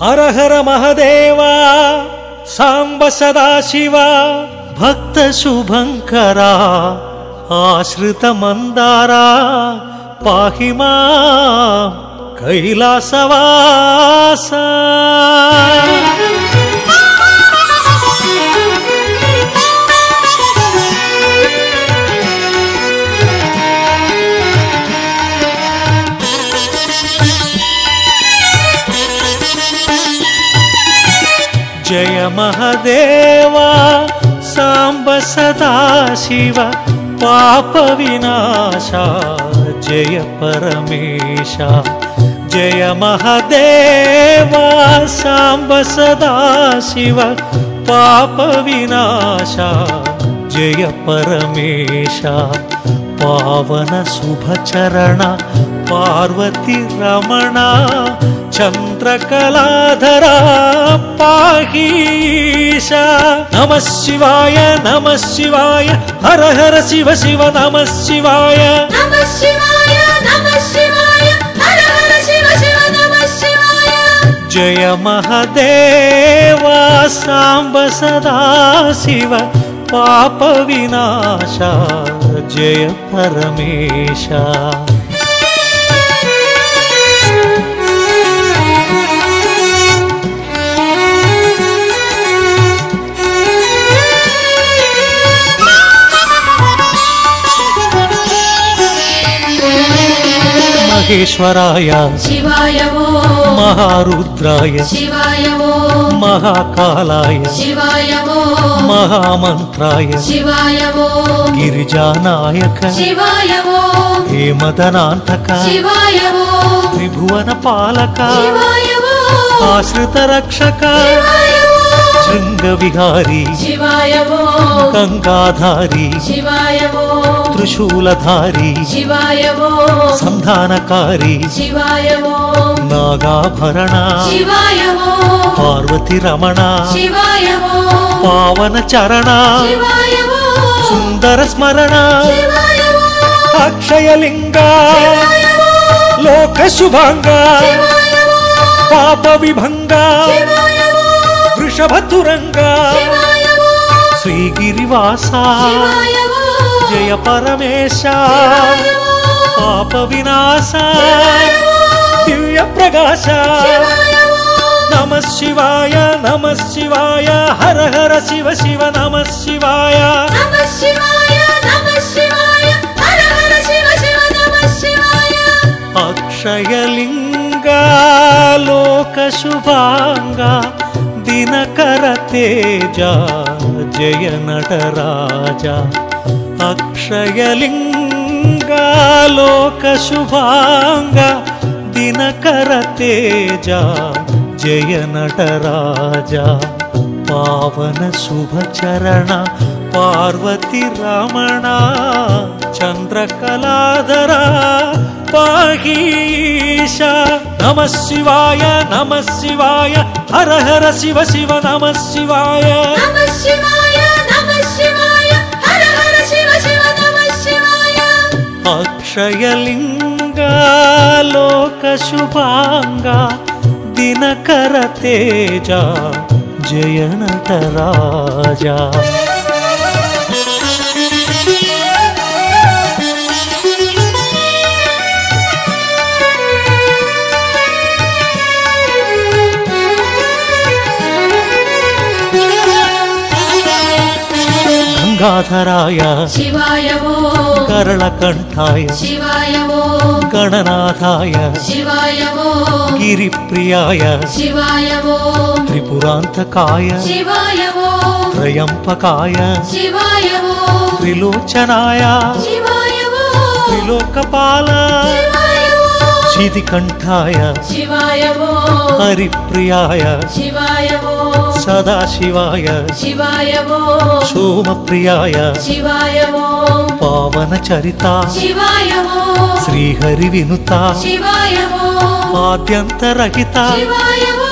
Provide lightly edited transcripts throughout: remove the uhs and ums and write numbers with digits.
हर हर महदेव सांब सदाशिव भक्त शुभंकरा आश्रित मंदारा पाहि मां कैलासवासा जय महदेवा सांब सदाशिव पाप विनाशा जय परमेशा जय महदेवा सांब सदाशिव पाप विनाशा जय परमेशा पावन शुभचरण पार्वती रमणा चंद्रकलाधरा पाहीशा नमः शिवाय हर हर शिव शिव नमः शिवाय हर हर शिव शिव नमः शिवाय। जय महदेवा सांब सदाशिव पाप विनाशा जय परमेशा महेश्वराय शिवाय वो महारुद्राय शिवाय वो महाकालाय शिवाय वो महामंत्राय शिवाय वो गिरिजानायक शिवाय वो हेमदनांतक शिवाय वो त्रिभुवन पालक शिवाय वो आश्रित रक्षक शिवाय वो शृंग विहारी शिवाय वो गंगाधारी शिवाय वो त्रिशूलधारी शिवाय वो संधानकारी शिवाय वो नागाभरण शिवाय वो पार्वती रमण शिवाय वो पावन चरण शिवाय वो सुंदर स्मरण शिवाय वो अक्षयलिंग शिवाय वो लोक शुभांग शिवाय वो पाप विभंग शिवाय वो वृषभतुरंग शिवाय वो श्रीगिरिवासा शिवाय वो जय परमेशा शिवाय वो पाप विनाशा शिवाय वो दिव्य प्रकाशा शिवाय वो नमः शिवाय हर हर शिव शिव नमः शिवाय नमः शिवाय हर हर शिव शिव नमः शिवाय। अक्षयलिंग लोक शुभांग दिनकर तेजा जय नटराजा अक्षयलिंग लोक शुभांग दिनकर तेजा जय नटराजा पावन शुभचरण पार्वती रमणा चंद्रकलाधरा पाहीशा नमः शिवाय हर हर शिव शिव नमः शिवाय नमः शिवाय हर हर शिव शिव नमः शिवाय। अक्षयलिंग लोक शुभांग दिनकर तेजा जय नटराजा गंगाधराय शिवाय वो करलकंठाय शिवाय वो गणनाथाय शिवाय वो गिरिप्रियाय शिवाय वो त्रिपुरांतकाय शिवाय वो त्रयंपकाय शिवाय वो त्रिलोचनाय शिवाय वो त्रिलोकपाल शिवाय वो शितिकंठाय शिवाय वो हरिप्रियाय शिवाय वो सदाशिवाय शिवाय वो सोमप्रियाय शिवाय वो पावन चरिता शिवाय वो श्रीहरि विनुता शिवाय वो आद्यंतरहिता शिवाय वो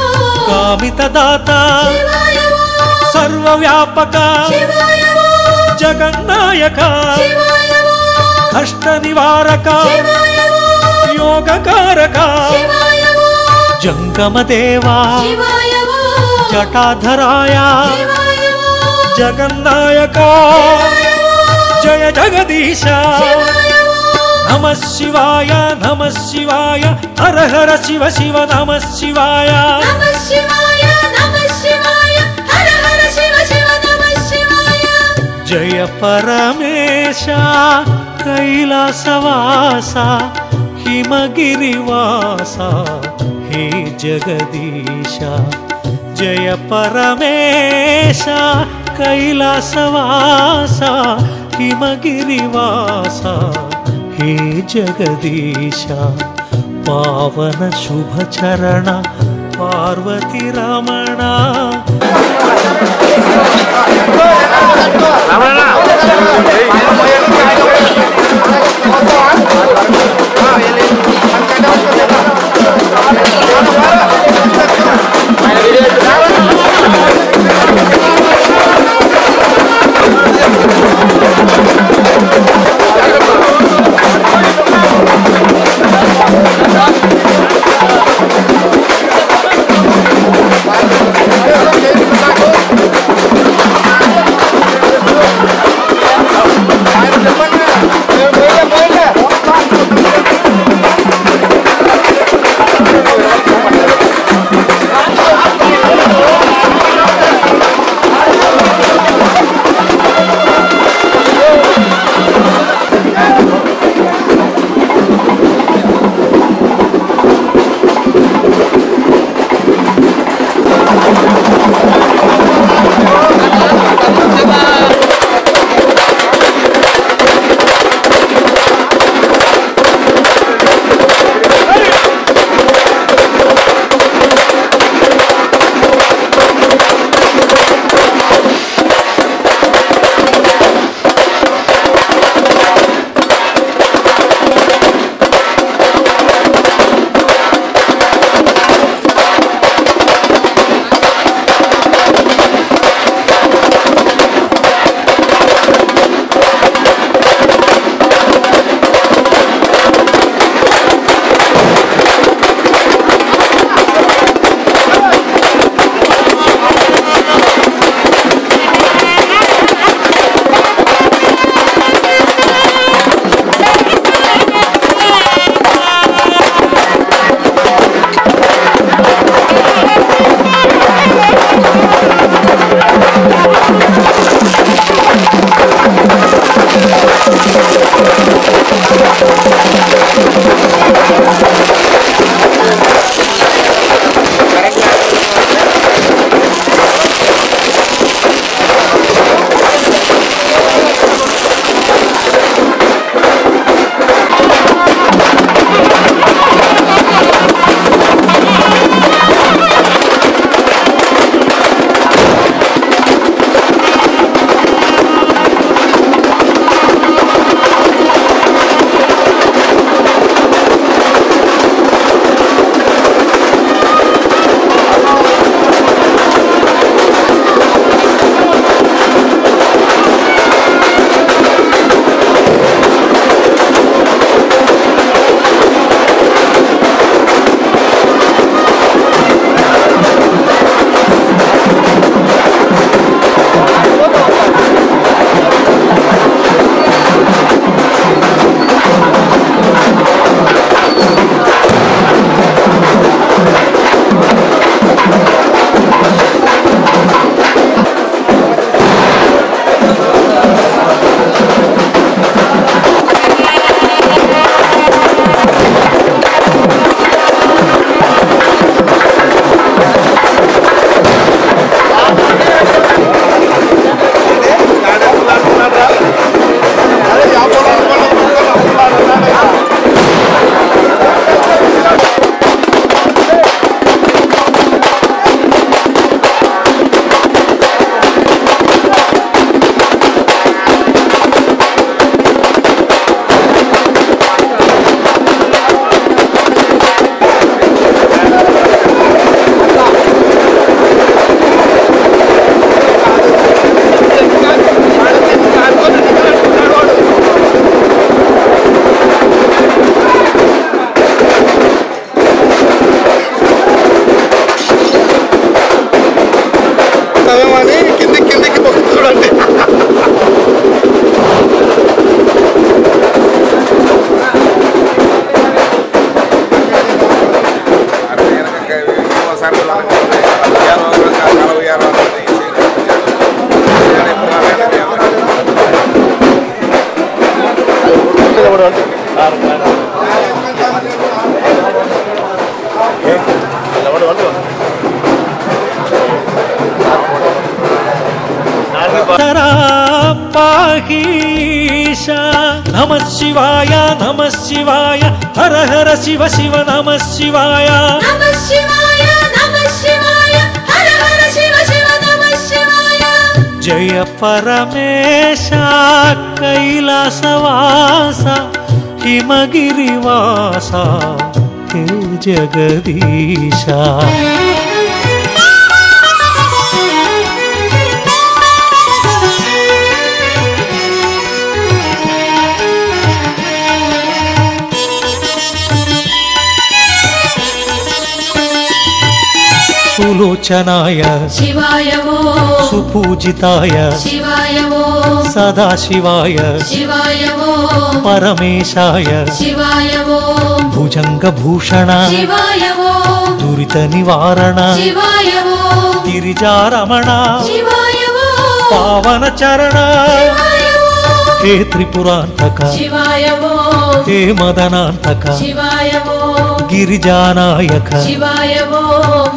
कामित दाता शिवाय वो सर्वव्यापक शिवाय वो जगन्नायक शिवाय वो कष्ट निवारक शिवाय वो योगकारक शिवाय वो జంగమదేవా శివాయ ఓ జటాధరాయ శివాయ ఓ జగన్నాయక జయ జగదీశ నమః శివాయ నమః శివాయ హర హర శివ శివ నమః శివాయ నమః శివాయ నమః శివాయ హర హర శివ శివ నమః శివాయ జయ పరమేశ కైలాసవాస హిమగిరివాస హే జగదీశ జయ పరమేశ కైలాసవాస హిమగిరివాస హే జగదీశ పావన శుభచరణ పార్వతి రమణ పాహీశ నమః శివాయ నమః శివాయ హర హర శివ శివ నమః శివాయ నమః శివాయ నమః శివాయ హర హర శివ శివ నమః శివాయ జయ పరమేశ కైలాసవాస హిమగిరివాస హే జగదీశ సులోచనాయ శివాయ ఓం సుపూజితాయ శివాయ ఓం సదాశివాయ శివాయ ఓం పరమేశాయ శివాయ ఓం భుజంగభూషణ శివాయ ఓం దురిత నివారణ శివాయ ఓం గిరిజారమణ శివాయ ఓం పావన చరణ శివాయ ఓం హే త్రిపురాంతక శివాయ ఓం హే మదనాంతక శివాయ ఓం గిరిజానాయక శివాయ ఓం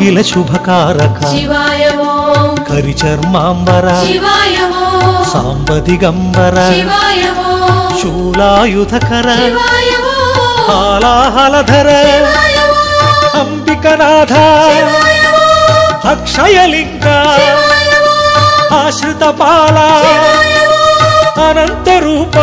ఇల శుభకారక శివాయ ఓం కరిచర్మాంబర శివాయ ఓం సాంబ దిగంబర శివాయ ఓం శూలాయుధకర శివాయ ఓం హాలాహలధర శివాయ ఓం అంబికనాథ శివాయ ఓం అక్షయలింగ శివాయ ఓం ఆశ్రిత బాల శివాయ ఓం అనంత రూప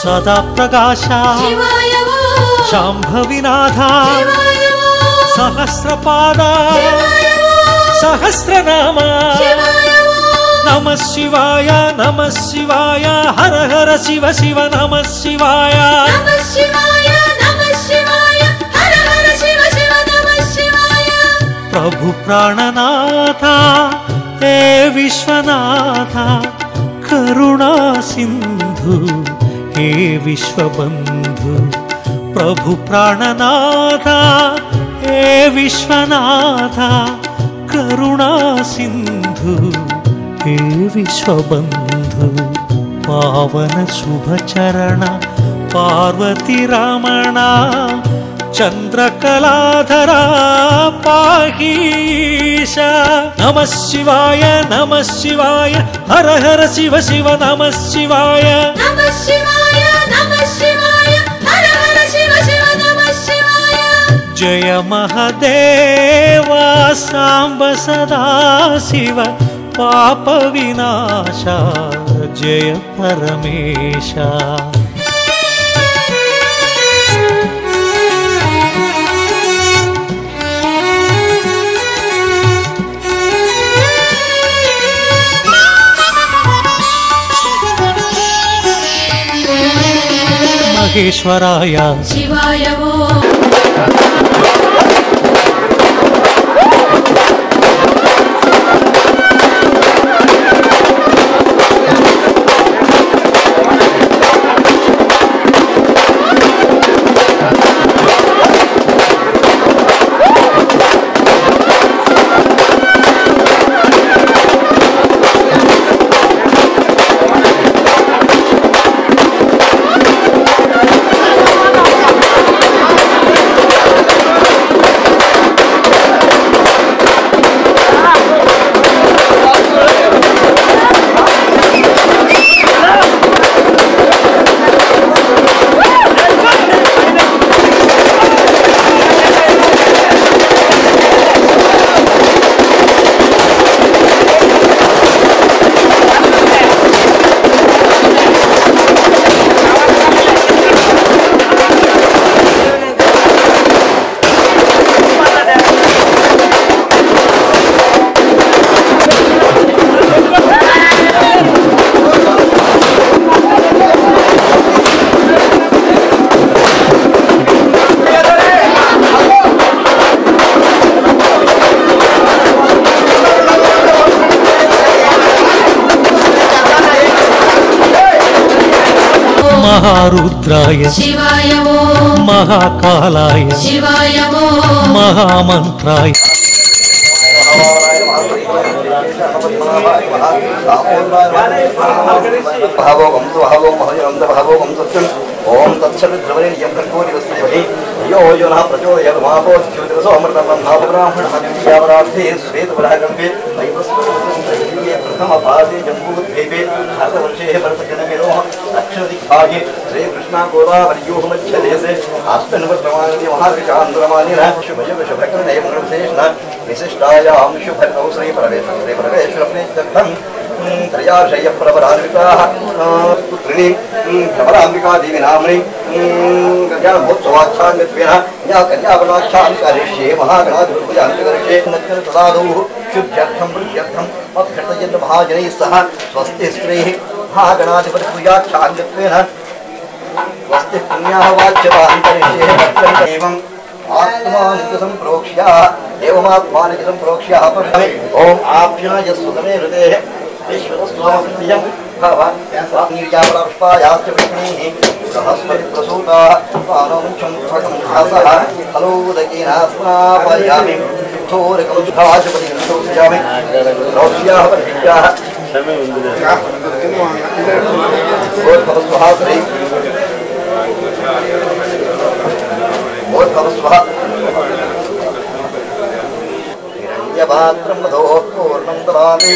సదా ప్రకాశ శివాయ ఓం శాంభవినాథ శివాయ ఓం సహస్రపాద శివాయ ఓం సహస్రనామ శివాయ ఓం నమః శివాయ నమః శివాయ హర హర శివ శివ నమః శివాయ నమః శివాయ నమః శివాయ హర హర శివ శివ నమః శివాయ ప్రభు ప్రాణనాథ హే విశ్వనాథ కరుణా సింధు హే విశ్వబంధు ప్రభు ప్రాణనాథ హే విశ్వనాథ కరుణా సింధు హే విశ్వబంధు పావన శుభచరణ పార్వతి రమణ చంద్రకళాధర పాహీశ నమః శివాయ హర హర శివ శివ నమః శివాయ నమః శివాయ హర హర శివ శివ నమః శివాయ జయ మహదేవ సాంబ సదా శివ పాప వినాశ జయ పరమేశ త్రయంబకేశ్వరాయ శివాయ ఓ महारुद्राय शिवाय वो महाकालाय शिवाय वो महामंत्राय ओम तत्सविद्रवरेण्यं कर्पूरिवस्महे यो यो नः प्रचोदयात् महापो ज्योतिरसो अमृतं ब्रह्मब्राह्मणमदिव्यावरार्थे श्वेतवरागम्भे प्रथमपादे जम्बूद्वीपे भारतवर्षे भरतजनमेरोः दक्षिणदिग्भागे श्रीकृष्णागोदावर्योः मध्यदेशे आस्मिन्वर्तमाने महाविशान्दरमानिनः शुभशुभशुभकृते मङ्गलविशेषणः विशिष्टायां शुभर्तौ श्रीपरमेश्वरप्रीत्यर्थम् त्रयाशयप्रवरान्विताः पुत्रिणी भ्रमराम्बिका देवी नाम्नि कल्याणमहोत्सवाख्यान्वित्वेन या कन्यावनाख्यान् करिष्ये महागणाधिपतिपूजान्विकरिष्ये तदादौ शुद्ध्यर्थं वृद्ध्यर्थं मत्कृतयन् महाजनैः सह स्वस्ति स्त्रीः महागणाधिपतिपूजाख्यान्वित्वेन स्वस्ति पुण्याः वाच्यतान्तरिष्ये एवम् आत्मानित्यसम्प्रोक्ष्य देवमात्मानित्यसम्प्रोक्ष्य ओम आप्याय सुतमे हृदेः विश्वस्वामप्रियं भव स्वामीर्यापरापुष्पायाश्च विष्णीः सहस्रति प्रसूताः पानमुञ्चं स्वकं हासः फलोदकेन स्नापयामि थोरकं शुभाजपतिं स्तोत्रयामि रोष्याः परिविद्याः बोधभवस्वहासरे बोधभवस्वः हिरण्यपात्रं मधोः पूर्णं ददामि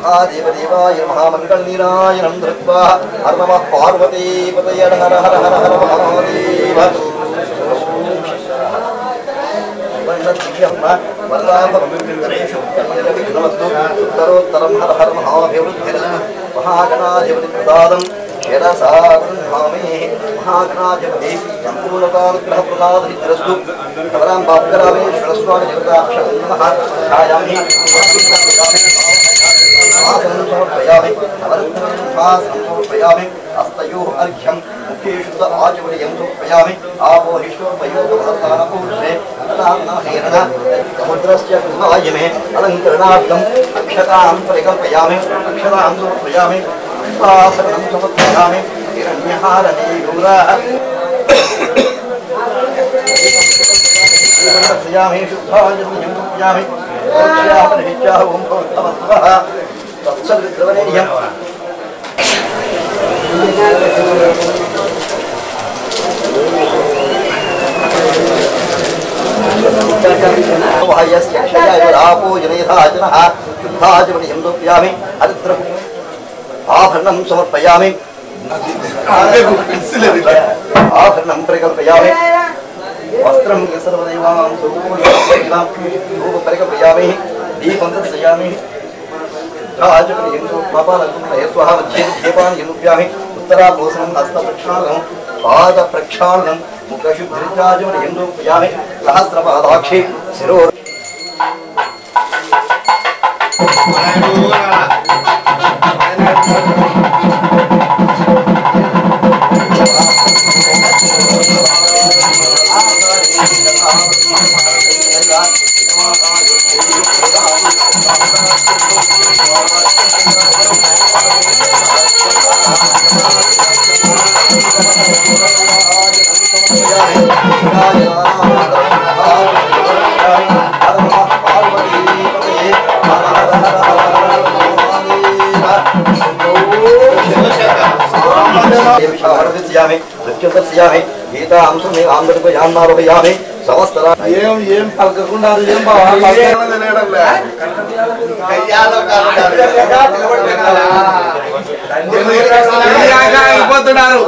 महादेवदेवाय महामङ्गलनीरायणं धृत्वा हर नमः पार्वतीपतये हर हर हर हर महादेव वरदापविग्नेषु उत्तरेषु उत्तरोत्तरं हर हर महाभिवृद्धिरस्तु महागणाधिपतिप्रदादं शिरसागृह्णामि महागणाधिपति सम्पूर्णकानुग्रहप्रसादसिद्धिरस्तु कवरां बाप्करामेश्वरस्वामी देवताक्षं नमः ध्यायामि समर्पयामि समर्पयामि हस्तयोः अर्घ्यं मुखेषु आचमनीयं समर्पयामि आपोहिष्वयोगभरतानपूर्णे अनाहेरण समुद्रस्य कृष्णायमे अलङ्करणार्थम् अक्षतां परिकल्पयामि अक्षतां समर्पयामि पुष्पासनं समर्पयामि हिरण्यहारणे गौरायामि शुद्धाञ्जलिं समर्पयामि परिहित्याः ओं भवत्वः तत्सविद्रवरेण्यम् वाह्यस्य क्षयायुरापो जनयथाजनः शुद्धाचमनीयं समर्पयामि हरिद्र आभरणं समर्पयामि आभरणं परिकल्पयामि वस्त्रं सर्वदैवां स्वरूपं परिकल्पयामि दीपं दर्शयामि स्वाहा मध्ये दीपान् यनुप्यामि उत्तराभूषणं हस्तप्रक्षालनं पादप्रक्षालनं मुखशुद्धिर्जाजमनीयं समर्पयामि सहस्रपादाक्षि शिरो గీతా అంశం ఆంధ్రపయామి సంవత్సర ఏం పలకకుండా ఏం వెళ్ళిపోతున్నారు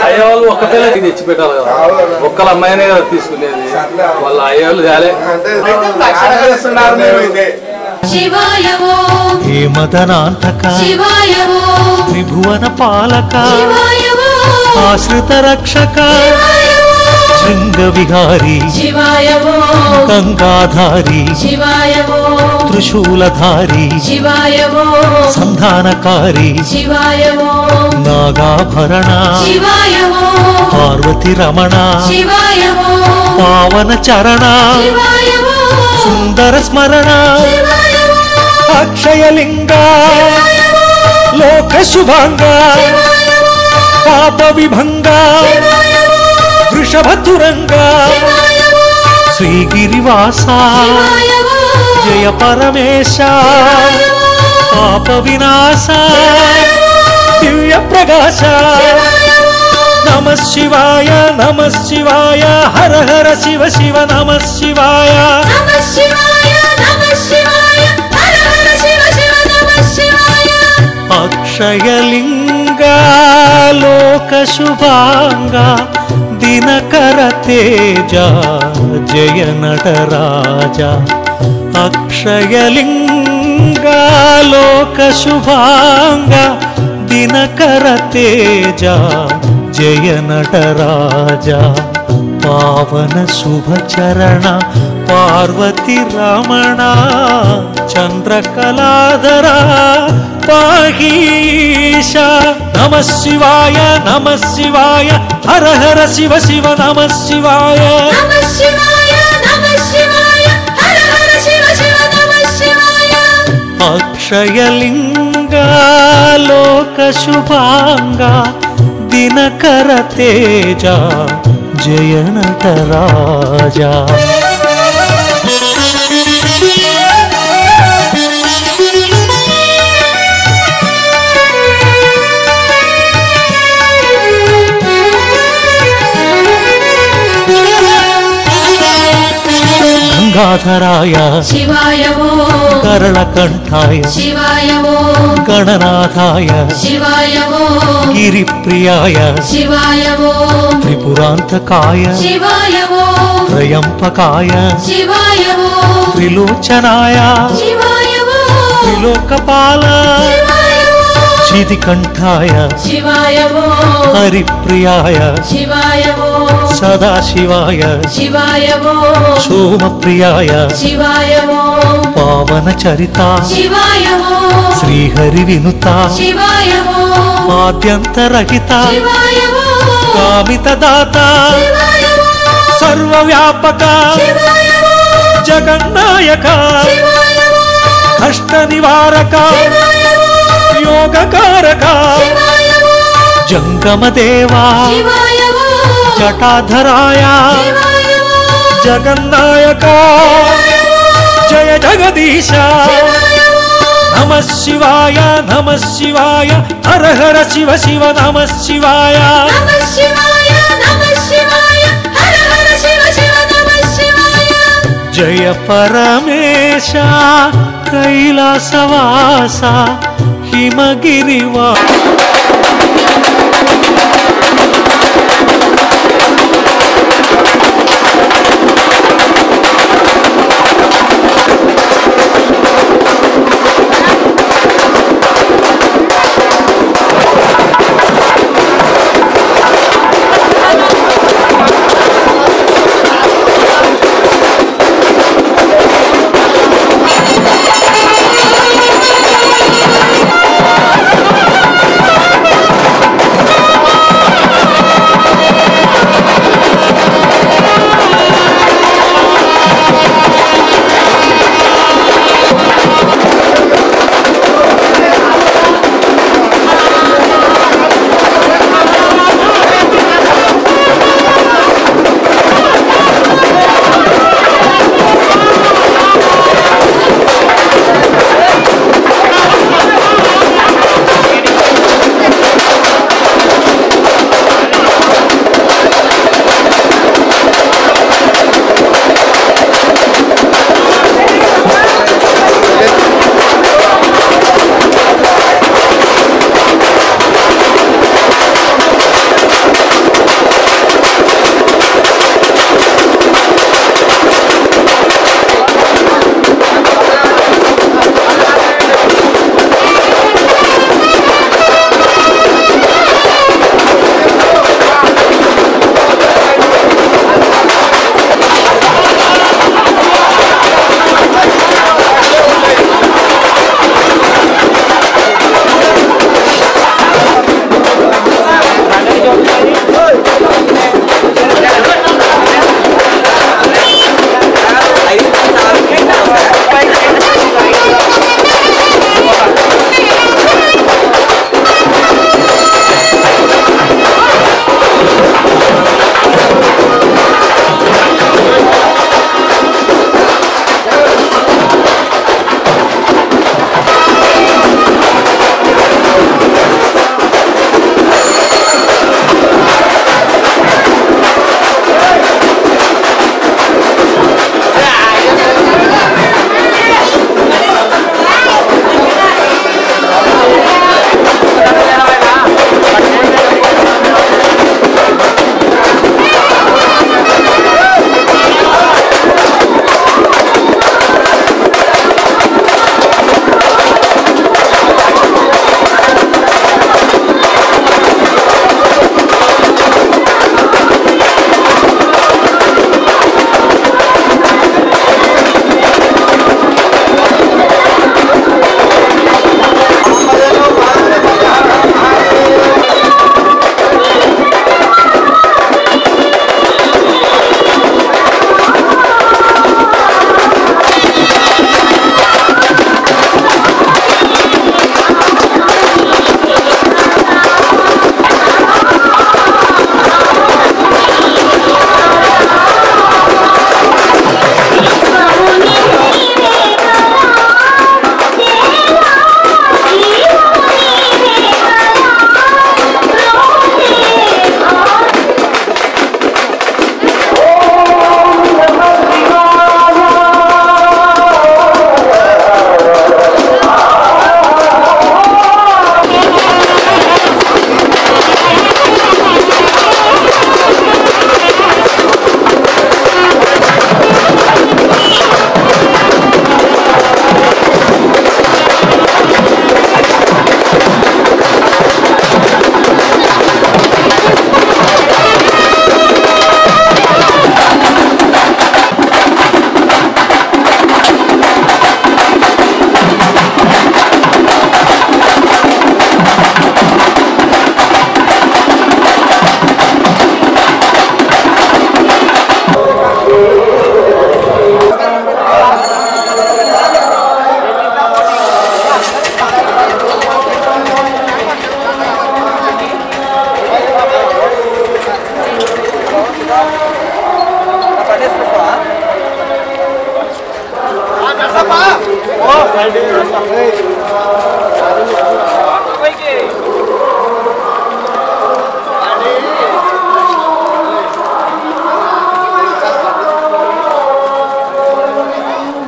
అయ్యవాళ్ళు ఒక్క పిల్లకి తెచ్చి పెట్టాలి కదా ఒక్కళ్ళ అమ్మాయినే కదా తీసుకునేది వాళ్ళ అయ్యవాళ్ళు తేలే శివాయ ఓం హేమదనాంతక శివాయ ఓం త్రిభువన పాలక శివాయ ఓం ఆశ్రిత రక్షక శృంగ విహారీ శివాయ ఓం గంగాధారి శివాయ ఓం త్రిశూలధారి శివాయ ఓం సంధానకారి శివాయ ఓం నాగాభరణ శివాయ ఓం పార్వతి రమణ శివాయ ఓం పావన చరణ శివాయ ఓం సుందర స్మరణ శివాయ ఓం అక్షయలింగ లోక శుభాంగ పాప విభంగ వృషభతురంగ శ్రీగిరివాస జయ పరమేశ పాప వినాశ దివ్య ప్రకాశ నమ శివాయ హర హర శివ శివ నమ శివాయ నమః శివాయ హర హర శివ శివ నమః శివాయ అక్షయలింగ లోక శుభాంగ దినకర తేజ జయ నటరాజ అక్షయలింగ లోక శుభాంగ దినకర తేజ జయ నటరాజ పావన శుభచరణ పార్వతి రమణ చంద్రకళాధర పాహీశ నమ శివాయ హర హర శివ శివ నమ శివాయ నమః శివాయ హర హర శివ శివ నమః శివాయ అక్షయలింగ లోక శుభాంగ దినకర తేజ జయ నటరాజ గంగాధరాయ శివాయ ఓం కరళకంఠాయ శివాయ ఓం గణనాథాయ శివాయ ఓం గిరిప్రియాయ శివాయ ఓం త్రిపురాంతకాయ శివాయ ఓం త్రయంపకాయ శివాయ ఓం త్రిలోచనాయ శివాయ ఓం త్రిలోకపాల శివాయ ఓం శితికంఠాయ శివాయ ఓం హరిప్రియాయ శివాయ ఓం సదాశివాయ శివాయ ఓం సోమప్రియాయ శివాయ ఓం పావన చరిత శివాయ ఓం శ్రీహరి వినుత శివాయ ఓం ఆద్యంతరహిత శివాయ ఓం కామిత దాత శివాయ ఓం సర్వవ్యాపక శివాయ ఓం జగన్నాయక శివాయ ఓం కష్ట నివారక శివాయ ఓం యోగకారక శివాయ ఓం జంగమదేవా శివాయ ఓం జటాధరాయ శివాయ ఓం జగన్నాయక జయ జగదీశ నమ శివాయ హర హర శివ శివ నమ శివాయ నమః శివాయ హర హర శివ శివ నమః శివాయ జయ పరమేశ కైలాసవాస హిమగిరివా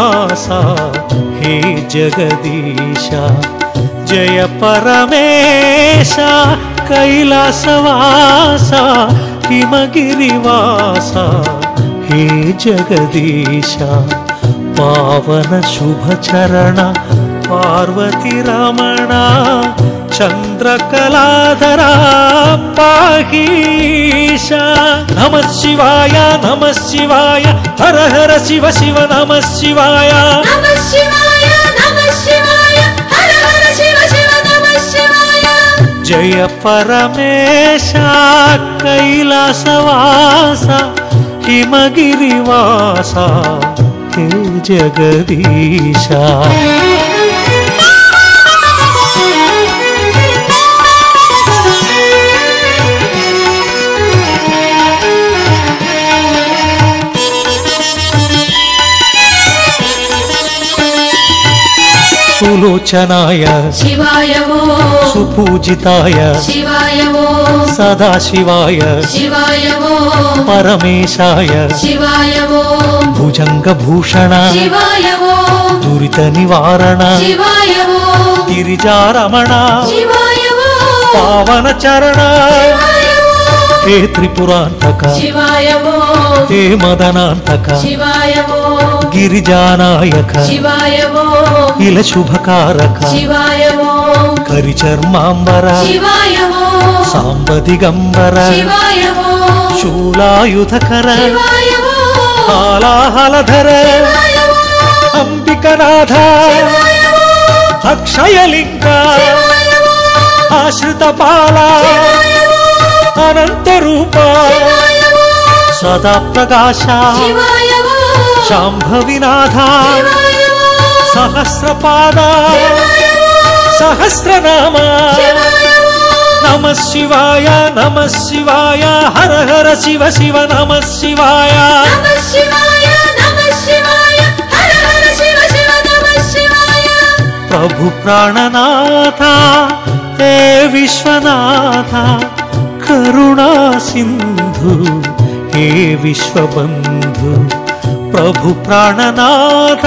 आसा हे जगदीश जय परमेश कैलासवास हिमगिरिवास हे जगदीश पावन शुभ चरण पार्वती रमण चंद्रकलाधरा पाहीश नमः शिवाय हर हर शिव शिव नमः शिवाय नमः शिवाय हर हर शिव शिव नमः शिवाय जय परमेश कैलासवास हिमगिरिवास हे जगदीश सुलोचनाय शिवाय वो सुपूजिताय शिवाय वो सदाशिवाय शिवाय वो परमेशाय शिवाय वो भुजंगभूषण शिवाय वो दुरित निवारण शिवाय वो गिरिजारमण शिवाय वो पावन चरण शिवाय वो हे त्रिपुरांतक शिवाय वो हे मदनांतक शिवाय वो गिरिजानायक शिवाय वो इल शुभकारक शिवाय वो करिचर्मांबर शिवाय वो सांब दिगंबर शिवाय वो शूलायुधकर शिवाय वो हालाहलधर शिवाय वो अंबिकनाथ शिवाय वो अक्षयलिंग शिवाय वो आश्रितपाल शिवाय वो अनंत रूप शिवाय वो सदा प्रकाश शिवाय वो शांभविनाथ शिवाय वो सहस्रपाद सहस्रनाम नमः शिवाय हर हर शिव शिव नमः शिवाय नमः शिवाय हर हर शिव शिव नमः शिवाय प्रभु प्राणनाथ हे विश्वनाथ करुणा सिंधु हे विश्वबंधु प्रभु प्राणनाथ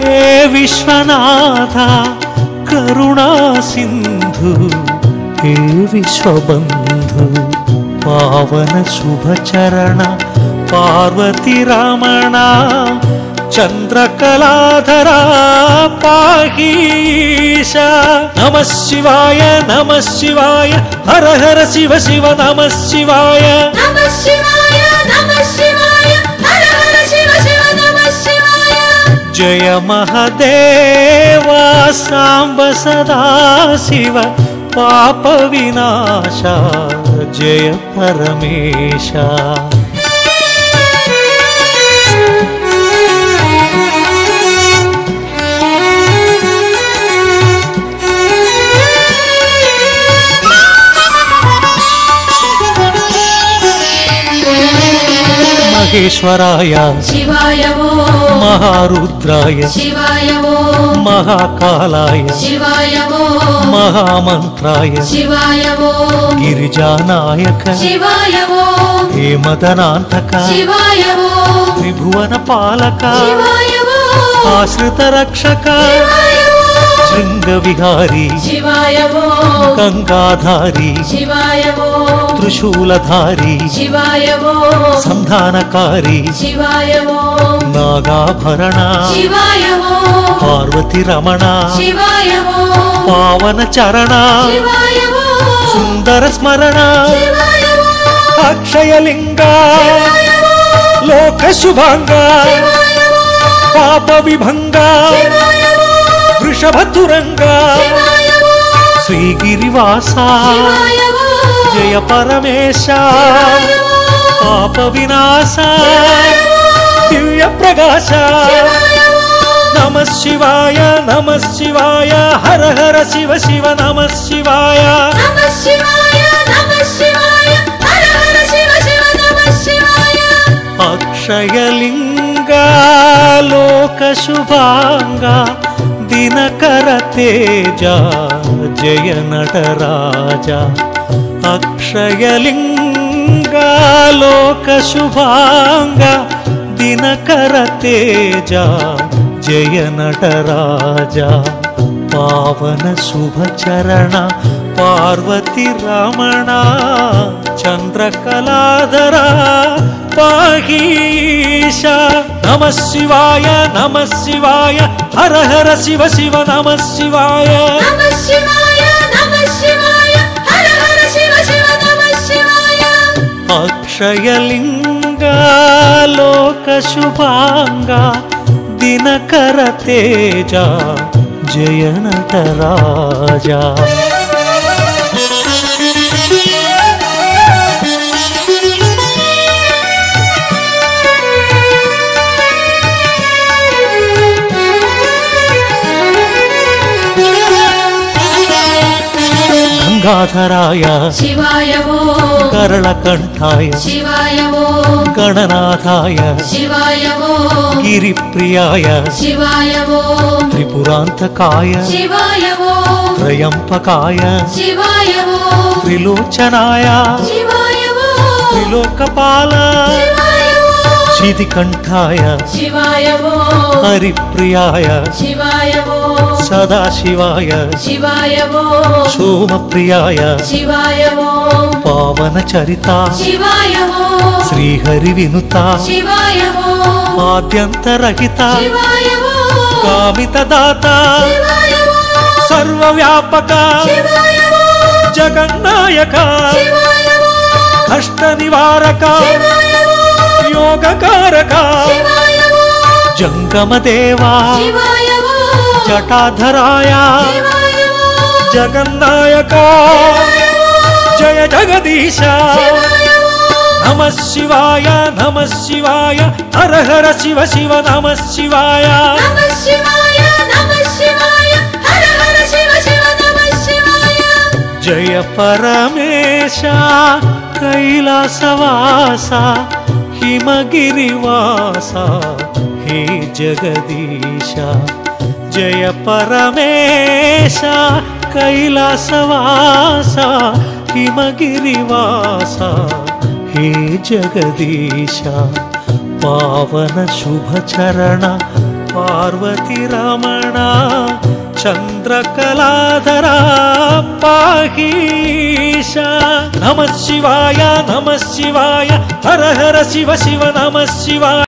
हे विश्वनाथ करुणा सिंधु हे विश्वबंधु पावन शुभ चरण पार्वती रमण चंद्रकलाधरा पाहीश नमः शिवाय हर हर शिव शिव नमः शिवाय नमः शिवाय हर हर शिव शिव नमः शिवाय जय महादेव सांब सदा शिव पाप विनाश जय परमेश महेश्वराय शिवाय वो महारुद्राय शिवाय वो महाकालाय शिवाय वो महामंत्राय शिवाय वो गिरिजानायक शिवाय वो हेमदनांतक शिवाय वो त्रिभुवन पालक शिवाय वो आश्रित रक्षक शिवाय वो शृंग विहारी शिवाय वो गंगाधारी शिवाय वो त्रिशूलधारी शिवाय वो संधानकारी शिवाय वो नागाभरण शिवाय वो पार्वती रमण शिवाय वो पावन चरण शिवाय वो सुंदर स्मरण शिवाय वो अक्षयलिंग शिवाय वो लोक शुभांग शिवाय वो पाप विभंग शिवाय वो वृषभतुरंग शिवाय वो श्रीगिरिवास शिवाय वो जय परमेश शिवाय वो पाप विनाश दिव्य प्रकाश शिवाय वो नमः शिवाय हर हर शिव शिव नमः शिवाय नमः शिवाय हर हर शिव शिव नमः शिवाय अक्षयलिंग लोक शुभांग ದಿನಕರ ತೇಜ ಜಯ ನಟರಾಜ ಅಕ್ಷಯಲಿಂಗ ಲೋಕ ಶುಭಾಂಗ ದಿನಕರ ತೇಜ ಜಯ ನಟರಾಜ ಪಾವನ ಶುಭ ಚರಣ ಪಾರ್ವತಿ ರಮಣ ಚಂದ್ರಕಲಾಧರ ಪಾಹೀಶ ನಮಃ ಶಿವಾಯ ಹರ ಹರ ಶಿವ ಶಿವ ನಮಃ ಶಿವಾಯ ನಮಃ ಶಿವಾಯ ಹರ ಹರ ಶಿವ ಶಿವ ನಮಃ ಶಿವಾಯ ಅಕ್ಷಯಲಿಂಗ ಲೋಕ ಶುಭಾಂಗ ದಿನಕರ ತೇಜ ಜಯ ನಟರಾಜ ಗಂಗಾಧರಾಯ ಶಿವಾಯ ಓಂ ಕರಳಕಂಠಾಯ ಶಿವಾಯ ಓಂ ಗಣನಾಥಾಯ ಶಿವಾಯ ಓಂ ಗಿರಿಪ್ರಿಯಾಯ ಶಿವಾಯ ಓಂ ತ್ರಿಪುರಾಂತಕಾಯ ಶಿವಾಯ ಓಂ ತ್ರಯಂಪಕಾಯ ಶಿವಾಯ ಓಂ ತ್ರಿಲೋಚನಾಯ ಶಿವಾಯ ಓಂ ತ್ರಿಲೋಕಪಾಲ ಶಿವಾಯ ಓಂ ಶಿಧಿಕಂಠಾಯ ಶಿವಾಯ ಓಂ ಹರಿಪ್ರಿಯಾಯ ಶಿವಾಯ ಓಂ ಸದಾಶಿವಾಯ ಶಿವಾಯ ಓಂ ಸೋಮಪ್ರಿಯಾಯ ಶಿವಾಯ ಓಂ ಪಾವನ ಚರಿತ ಶಿವಾಯ ಓಂ ಶ್ರೀಹರಿ ವಿನುತ ಶಿವಾಯ ಓಂ ಆದ್ಯಂತರಹಿತ ಶಿವಾಯ ಓಂ ಕಾಮಿತದಾತ ಶಿವಾಯ ಓಂ ಸರ್ವವ್ಯಾಪಕ ಶಿವಾಯ ಓಂ ಜಗನ್ನಾಯಕ ಶಿವಾಯ ಓಂ ಕಷ್ಟ ನಿವಾರಕ ಶಿವಾಯ ಓಂ ಯೋಗಕಾರಕ ಶಿವಾಯ ಓಂ ಜಂಗಮ ದೇವ ಶಿವಾಯ ಓಂ ಜಟಾಧರಾಯ ಶಿವಾಯ ಓಂ ಜಗನ್ನಾಯಕ ಜಯ ಜಗದೀಶ ಶಿವಾಯ ಓಂ ನಮಃ ಶಿವಾಯ ಹರ ಹರ ಶಿವ ಶಿವ ನಮಃ ಶಿವಾಯ ನಮಃ ಶಿವಾಯ ಹರ ಹರ ಶಿವ ಶಿವ ನಮಃ ಶಿವಾಯ ಜಯ ಪರಮೇಶ ಕೈಲಾಸವಾಸ ಹಿಮಗಿರಿವಾಸ ಹೇ ಜಗದೀಶ ಜಯ ಪರಮೇಶ ಕೈಲಾಸವಾಸ ಹಿಮಗಿರಿವಾಸ ಹೇ ಜಗದೀಶ ಪಾವನ ಶುಭ ಚರಣ ಪಾರ್ವತಿ ರಮಣ ಚಂದ್ರಕಲಾಧರ ಪಾಹೀಶ ನಮಃ ಶಿವಾಯ ಹರ ಹರ ಶಿವ ಶಿವ ನಮಃ ಶಿವಾಯ